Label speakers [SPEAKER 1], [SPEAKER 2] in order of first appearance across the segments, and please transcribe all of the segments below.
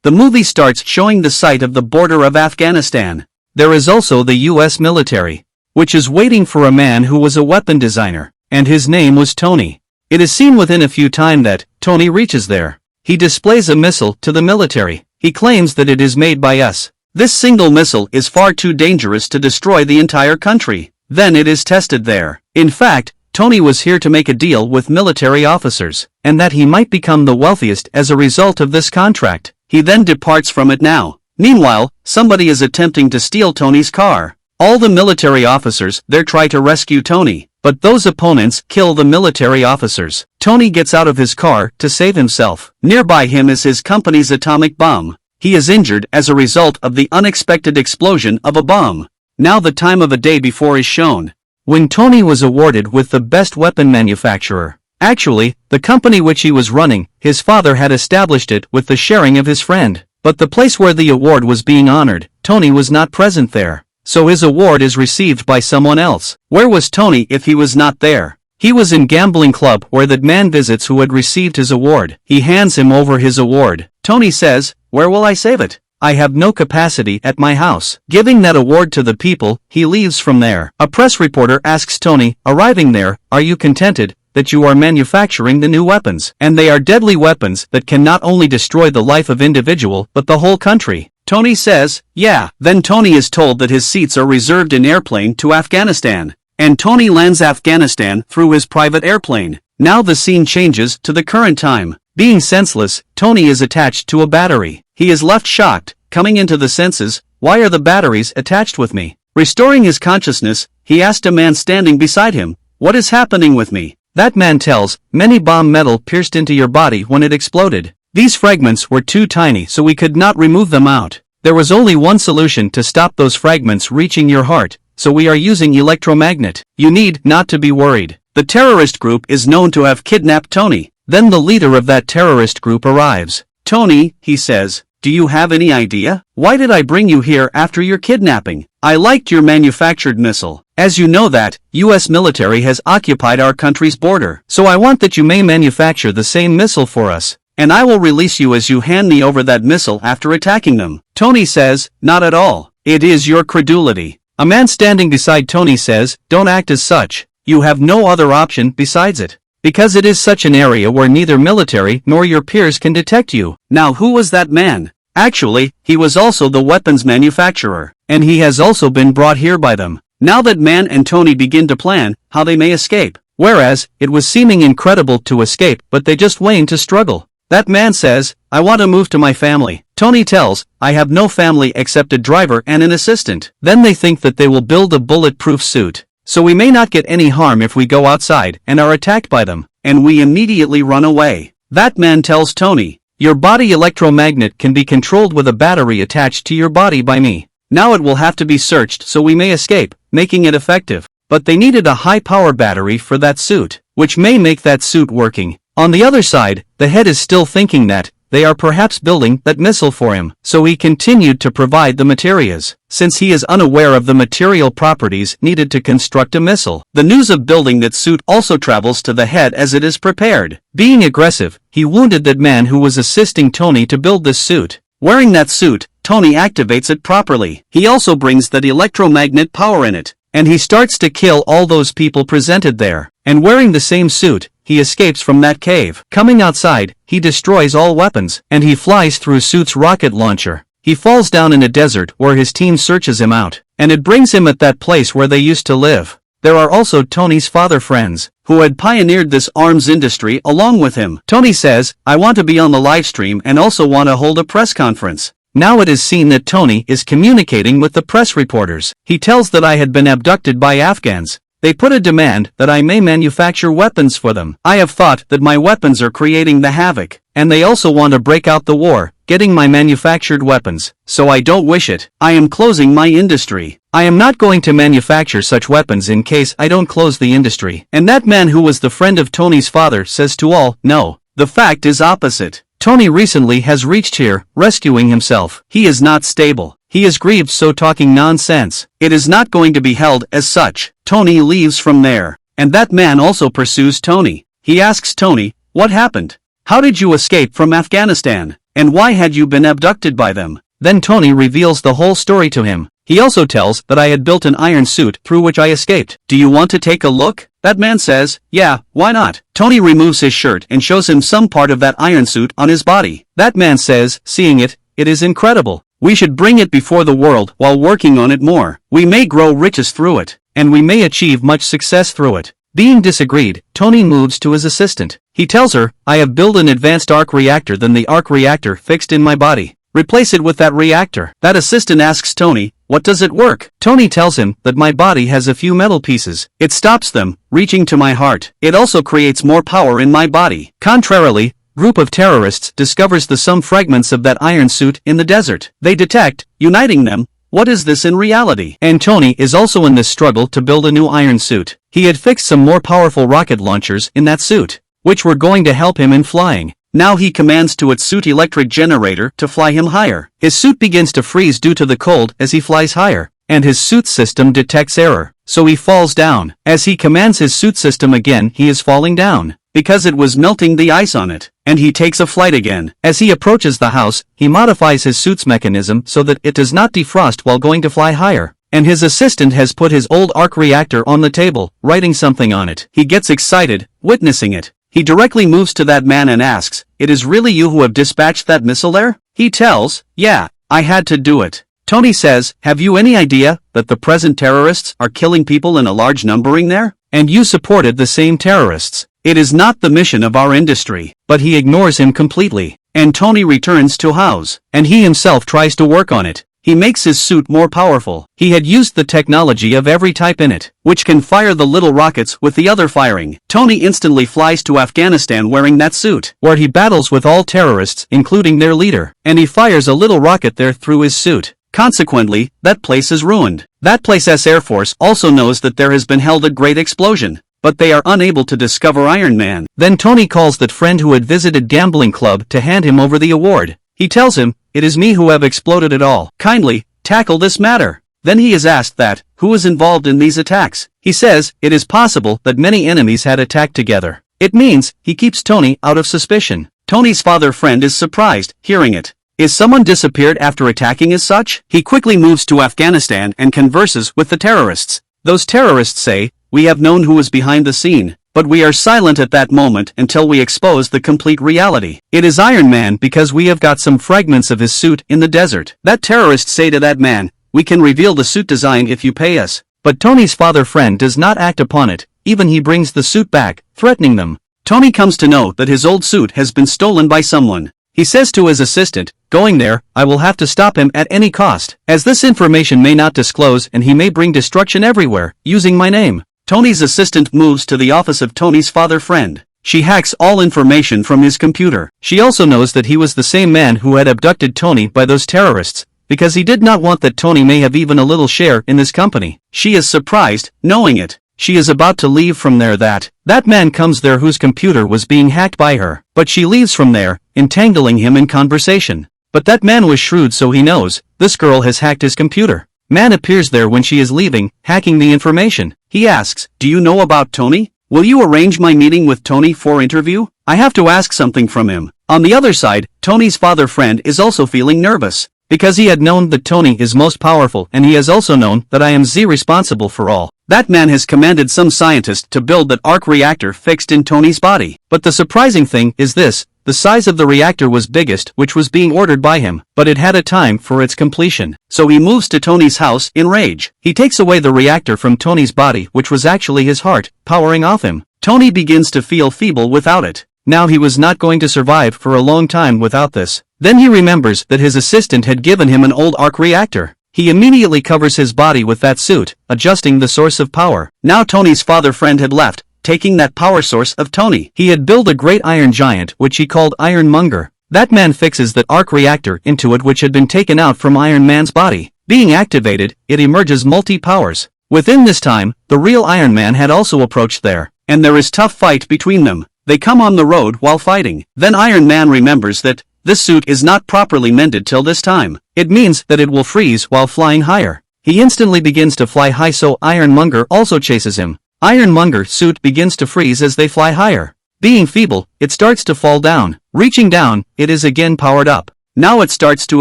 [SPEAKER 1] The movie starts showing the site of the border of Afghanistan. There is also the US military, which is waiting for a man who was a weapon designer, and his name was Tony. It is seen within a few time that Tony reaches there. He displays a missile to the military. He claims that it is made by us. This single missile is far too dangerous to destroy the entire country. Then it is tested there. In fact, Tony was here to make a deal with military officers, and that he might become the wealthiest as a result of this contract. He then departs from it now. Meanwhile, somebody is attempting to steal Tony's car. All the military officers there try to rescue Tony, but those opponents kill the military officers. Tony gets out of his car to save himself. Nearby him is his company's atomic bomb. He is injured as a result of the unexpected explosion of a bomb. Now the time of a day before is shown, when Tony was awarded with the best weapon manufacturer. Actually, the company which he was running, his father had established it with the sharing of his friend. But the place where the award was being honored, Tony was not present there. So his award is received by someone else. Where was Tony if he was not there? He was in gambling club where that man visits who had received his award. He hands him over his award. Tony says, "Where will I save it? I have no capacity at my house." Giving that award to the people, he leaves from there. A press reporter asks Tony, arriving there, "Are you contented that you are manufacturing the new weapons? And they are deadly weapons that can not only destroy the life of individual but the whole country." Tony says, "Yeah." Then Tony is told that his seats are reserved in airplane to Afghanistan. And Tony lands Afghanistan through his private airplane. Now the scene changes to the current time. Being senseless, Tony is attached to a battery. He is left shocked, coming into the senses. Why are the batteries attached with me? Restoring his consciousness, he asked a man standing beside him, "What is happening with me?" That man tells, "Many bomb metal pierced into your body when it exploded. These fragments were too tiny so we could not remove them out. There was only one solution to stop those fragments reaching your heart, so we are using electromagnet. You need not to be worried." The terrorist group is known to have kidnapped Tony. Then the leader of that terrorist group arrives. "Tony," he says, "do you have any idea? Why did I bring you here after your kidnapping? I liked your manufactured missile. As you know that, US military has occupied our country's border. So I want that you may manufacture the same missile for us. And I will release you as you hand me over that missile after attacking them." Tony says, "Not at all. It is your credulity." A man standing beside Tony says, "Don't act as such. You have no other option besides it. Because it is such an area where neither military nor your peers can detect you." Now who was that man? Actually, he was also the weapons manufacturer, and he has also been brought here by them. Now that man and Tony begin to plan how they may escape. Whereas, it was seeming incredible to escape, but they just waiting to struggle. That man says, "I want to move to my family." Tony tells, "I have no family except a driver and an assistant." Then they think that they will build a bulletproof suit, so we may not get any harm if we go outside and are attacked by them, and we immediately run away. That man tells Tony, "Your body electromagnet can be controlled with a battery attached to your body by me. Now it will have to be searched so we may escape, making it effective." But they needed a high-power battery for that suit, which may make that suit working. On the other side, the head is still thinking that they are perhaps building that missile for him, so he continued to provide the materials, since he is unaware of the material properties needed to construct a missile. The news of building that suit also travels to the head as it is prepared. Being aggressive, he wounded that man who was assisting Tony to build this suit. Wearing that suit, Tony activates it properly. He also brings that electromagnet power in it, and he starts to kill all those people presented there. And wearing the same suit, he escapes from that cave. Coming outside, he destroys all weapons, and he flies through suit's rocket launcher. He falls down in a desert where his team searches him out, and it brings him at that place where they used to live. There are also Tony's father friends, who had pioneered this arms industry along with him. Tony says, "I want to be on the live stream and also want to hold a press conference." Now it is seen that Tony is communicating with the press reporters. He tells that I had been abducted by Afghans. They put a demand that I may manufacture weapons for them. I have thought that my weapons are creating the havoc, and they also want to break out the war, getting my manufactured weapons, so I don't wish it. I am closing my industry. I am not going to manufacture such weapons in case I don't close the industry. And that man who was the friend of Tony's father says to all, "No, the fact is opposite. Tony recently has reached here, rescuing himself. He is not stable. He is grieved, so talking nonsense. It is not going to be held as such." Tony leaves from there, and that man also pursues Tony. He asks Tony, "What happened? How did you escape from Afghanistan?" and why had you been abducted by them? Then Tony reveals the whole story to him. He also tells that I had built an iron suit through which I escaped. Do you want to take a look? That man says, yeah, why not? Tony removes his shirt and shows him some part of that iron suit on his body. That man says, seeing it, it is incredible. We should bring it before the world while working on it more. We may grow riches through it, and we may achieve much success through it. Being disagreed, Tony moves to his assistant. He tells her, I have built an advanced arc reactor than the arc reactor fixed in my body. Replace it with that reactor. That assistant asks Tony, what does it work? Tony tells him that my body has a few metal pieces. It stops them reaching to my heart. It also creates more power in my body. Contrarily, group of terrorists discovers some fragments of that iron suit in the desert. They detect, uniting them, what is this in reality? And Tony is also in this struggle to build a new iron suit. He had fixed some more powerful rocket launchers in that suit, which were going to help him in flying. Now he commands to its suit electric generator to fly him higher. His suit begins to freeze due to the cold as he flies higher, and his suit system detects error, so he falls down. As he commands his suit system again, he is falling down, because it was melting the ice on it, and he takes a flight again. As he approaches the house, he modifies his suit's mechanism so that it does not defrost while going to fly higher. And his assistant has put his old arc reactor on the table, writing something on it. He gets excited, witnessing it. He directly moves to that man and asks, it is really you who have dispatched that missile there? He tells, yeah, I had to do it. Tony says, have you any idea that the present terrorists are killing people in a large numbering there? And you supported the same terrorists. It is not the mission of our industry. But he ignores him completely. And Tony returns to house, and he himself tries to work on it. He makes his suit more powerful. He had used the technology of every type in it, which can fire the little rockets with the other firing. Tony instantly flies to Afghanistan wearing that suit, where he battles with all terrorists, including their leader, and he fires a little rocket there through his suit. Consequently, that place is ruined. That place's Air Force also knows that there has been held a great explosion, but they are unable to discover Ironman. Then Tony calls that friend who had visited gambling club to hand him over the award. He tells him, it is me who have exploded it all. Kindly, tackle this matter. Then he is asked that, who is involved in these attacks? He says, it is possible that many enemies had attacked together. It means, he keeps Tony out of suspicion. Tony's father friend is surprised, hearing it. Is someone disappeared after attacking as such? He quickly moves to Afghanistan and converses with the terrorists. Those terrorists say, we have known who was behind the scene, but we are silent at that moment until we expose the complete reality. It is Iron Man because we have got some fragments of his suit in the desert. That terrorists say to that man, we can reveal the suit design if you pay us. But Tony's father friend does not act upon it, even he brings the suit back, threatening them. Tony comes to know that his old suit has been stolen by someone. He says to his assistant, going there, I will have to stop him at any cost, as this information may not disclose and he may bring destruction everywhere, using my name. Tony's assistant moves to the office of Tony's father friend. She hacks all information from his computer. She also knows that he was the same man who had abducted Tony by those terrorists, because he did not want that Tony may have even a little share in this company. She is surprised, knowing it. She is about to leave from there that man comes there whose computer was being hacked by her. But she leaves from there, entangling him in conversation. But that man was shrewd, so he knows, this girl has hacked his computer. Man appears there when she is leaving, hacking the information. He asks, do you know about Tony? Will you arrange my meeting with Tony for interview? I have to ask something from him. On the other side, Tony's father friend is also feeling nervous, because he had known that Tony is most powerful and he has also known that I am responsible for all. That man has commanded some scientist to build that arc reactor fixed in Tony's body. But the surprising thing is this, the size of the reactor was biggest which was being ordered by him, but it had a time for its completion. So he moves to Tony's house in rage. He takes away the reactor from Tony's body which was actually his heart, powering off him. Tony begins to feel feeble without it. Now he was not going to survive for a long time without this. Then he remembers that his assistant had given him an old arc reactor. He immediately covers his body with that suit, adjusting the source of power. Now Tony's father friend had left, taking that power source of Tony. He had built a great iron giant which he called Ironmonger. That man fixes that arc reactor into it which had been taken out from Iron Man's body. Being activated, it emerges multi-powers. Within this time, the real Iron Man had also approached there, and there is tough fight between them. They come on the road while fighting. Then Iron Man remembers that this suit is not properly mended till this time. It means that it will freeze while flying higher. He instantly begins to fly high, so Ironmonger also chases him. Ironmonger's suit begins to freeze as they fly higher. Being feeble, it starts to fall down. Reaching down, it is again powered up. Now it starts to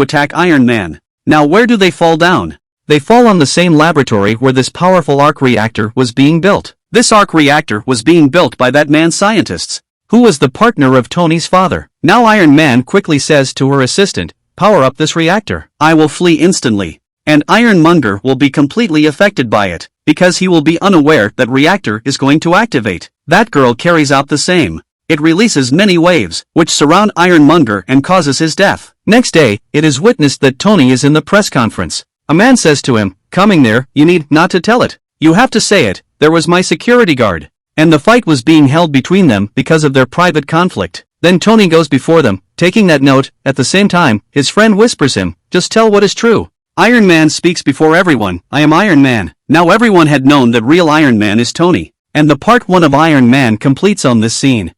[SPEAKER 1] attack Iron Man. Now where do they fall down? They fall on the same laboratory where this powerful arc reactor was being built. This arc reactor was being built by that man's scientists, who was the partner of Tony's father. Now Iron Man quickly says to her assistant, "Power up this reactor. I will flee instantly." And Ironmonger will be completely affected by it, because he will be unaware that reactor is going to activate. That girl carries out the same. It releases many waves, which surround Ironmonger and causes his death. Next day, it is witnessed that Tony is in the press conference. A man says to him, "Coming there, you need not to tell it. You have to say it, there was my security guard." And the fight was being held between them because of their private conflict. Then Tony goes before them, taking that note. At the same time, his friend whispers him, "Just tell what is true." Iron Man speaks before everyone, "I am Iron Man." Now everyone had known that real Iron Man is Tony. And the part 1 of Iron Man completes on this scene.